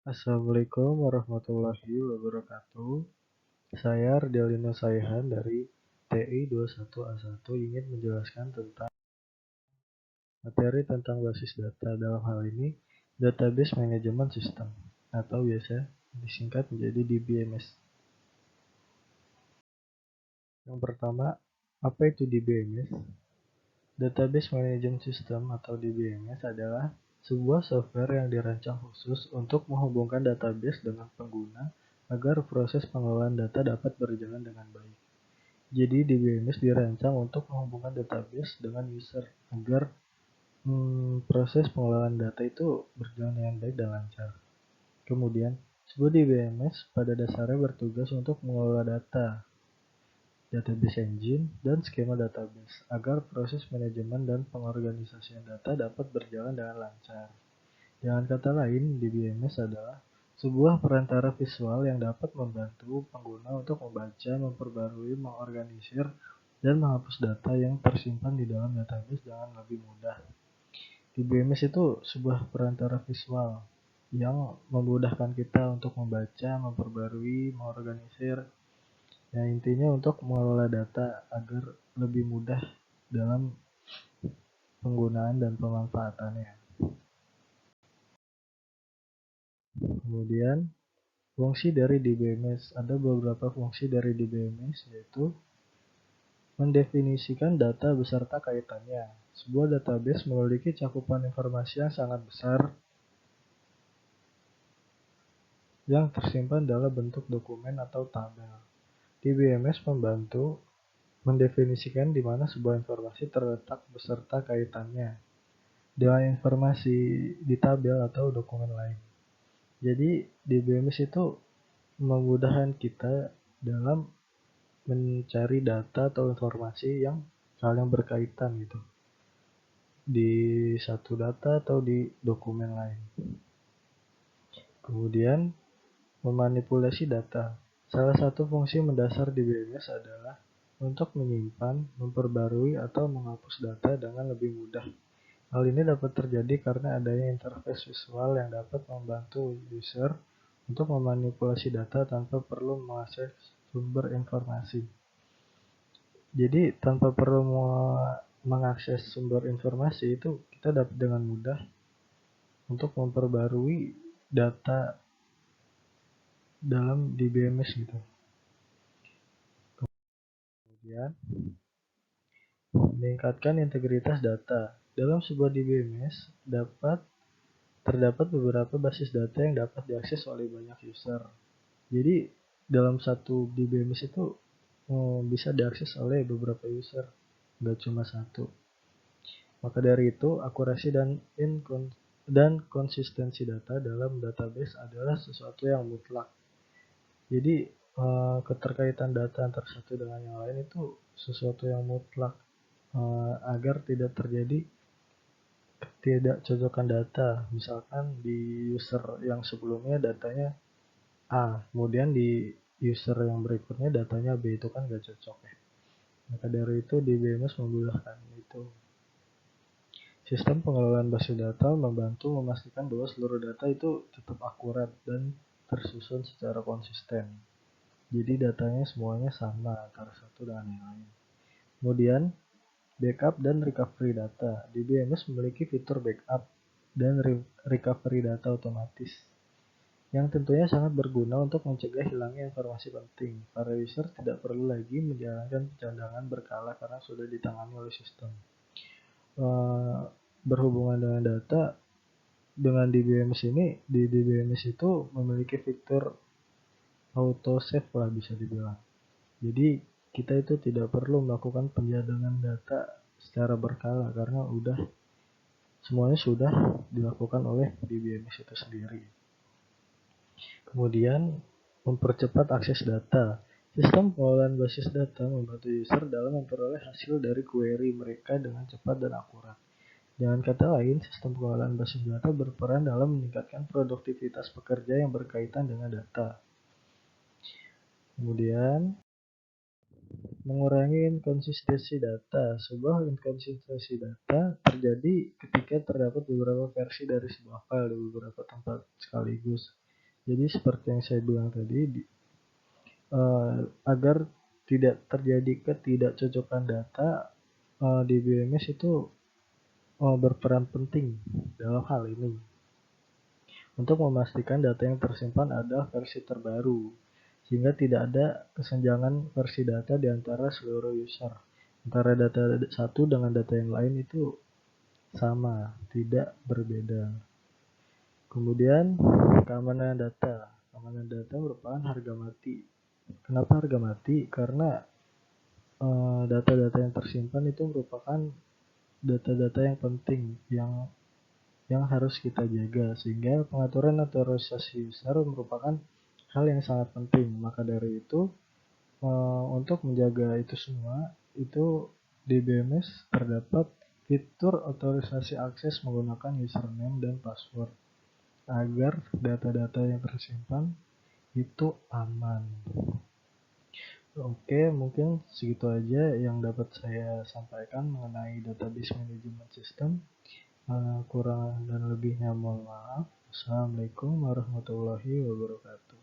Assalamualaikum warahmatullahi wabarakatuh. Saya Ardelino Saihan dari TI 21A1 ingin menjelaskan tentang materi tentang basis data, dalam hal ini Database Management System atau biasa disingkat menjadi DBMS. Yang pertama, apa itu DBMS? Database Management System atau DBMS adalah sebuah software yang dirancang khusus untuk menghubungkan database dengan pengguna agar proses pengelolaan data dapat berjalan dengan baik. Jadi DBMS dirancang untuk menghubungkan database dengan user agar proses pengelolaan data itu berjalan dengan baik dan lancar. Kemudian, sebuah DBMS pada dasarnya bertugas untuk mengelola data, database engine, dan skema database agar proses manajemen dan pengorganisasian data dapat berjalan dengan lancar. Dengan kata lain, DBMS adalah sebuah perantara visual yang dapat membantu pengguna untuk membaca, memperbarui, mengorganisir, dan menghapus data yang tersimpan di dalam database dengan lebih mudah. DBMS itu sebuah perantara visual yang memudahkan kita untuk membaca, memperbarui, mengorganisir, ya intinya untuk mengelola data agar lebih mudah dalam penggunaan dan pemanfaatannya. Kemudian, fungsi dari DBMS. Ada beberapa fungsi dari DBMS, yaitu mendefinisikan data beserta kaitannya. Sebuah database memiliki cakupan informasi yang sangat besar yang tersimpan dalam bentuk dokumen atau tabel. DBMS membantu mendefinisikan di mana sebuah informasi terletak beserta kaitannya dengan informasi di tabel atau dokumen lain. Jadi DBMS itu memudahkan kita dalam mencari data atau informasi yang saling berkaitan gitu di satu data atau di dokumen lain. Kemudian memanipulasi data. Salah satu fungsi mendasar di DBMS adalah untuk menyimpan, memperbarui, atau menghapus data dengan lebih mudah. Hal ini dapat terjadi karena adanya interface visual yang dapat membantu user untuk memanipulasi data tanpa perlu mengakses sumber informasi. Jadi tanpa perlu mengakses sumber informasi itu kita dapat dengan mudah untuk memperbarui data dalam DBMS gitu. Kemudian meningkatkan integritas data. Dalam sebuah DBMS terdapat beberapa basis data yang dapat diakses oleh banyak user. Jadi dalam satu DBMS itu bisa diakses oleh beberapa user, nggak cuma satu. Maka dari itu, akurasi dan konsistensi data dalam database adalah sesuatu yang mutlak. Jadi keterkaitan data antara satu dengan yang lain itu sesuatu yang mutlak agar tidak terjadi ketidakcocokan data. Misalkan di user yang sebelumnya datanya A, kemudian di user yang berikutnya datanya B, itu kan gak cocok ya. Maka dari itu DBMS memudahkan itu. Sistem pengelolaan basis data membantu memastikan bahwa seluruh data itu tetap akurat dan tersusun secara konsisten. Jadi datanya semuanya sama antara satu dengan yang lain. Kemudian backup dan recovery data. DBMS memiliki fitur backup dan recovery data otomatis yang tentunya sangat berguna untuk mencegah hilangnya informasi penting. Para user tidak perlu lagi menjalankan pencadangan berkala karena sudah ditangani oleh sistem. Berhubungan dengan data, dengan DBMS ini, di DBMS itu memiliki fitur auto save lah bisa dibilang. Jadi kita itu tidak perlu melakukan pencadangan data secara berkala karena semuanya sudah dilakukan oleh DBMS itu sendiri. Kemudian mempercepat akses data. Sistem pengelolaan basis data membantu user dalam memperoleh hasil dari query mereka dengan cepat dan akurat. Dengan kata lain, sistem pengelolaan basis data berperan dalam meningkatkan produktivitas pekerja yang berkaitan dengan data. Kemudian, mengurangi inkonsistensi data. Sebuah inkonsistensi data terjadi ketika terdapat beberapa versi dari sebuah file di beberapa tempat sekaligus. Jadi seperti yang saya bilang tadi, agar tidak terjadi ketidakcocokan data, DBMS itu berperan penting dalam hal ini untuk memastikan data yang tersimpan adalah versi terbaru, sehingga tidak ada kesenjangan versi data di antara seluruh user. Antara data satu dengan data yang lain itu sama, tidak berbeda. Kemudian keamanan data. Keamanan data merupakan harga mati. Kenapa harga mati? Karena data-data yang tersimpan itu merupakan data-data yang penting yang harus kita jaga, sehingga pengaturan naturalisasi user merupakan hal yang sangat penting. Maka dari itu, untuk menjaga itu semua, itu di BMS terdapat fitur otorisasi akses menggunakan username dan password agar data-data yang tersimpan itu aman. Oke, mungkin segitu aja yang dapat saya sampaikan mengenai database management system. Kurang dan lebihnya mohon maaf. Assalamualaikum warahmatullahi wabarakatuh.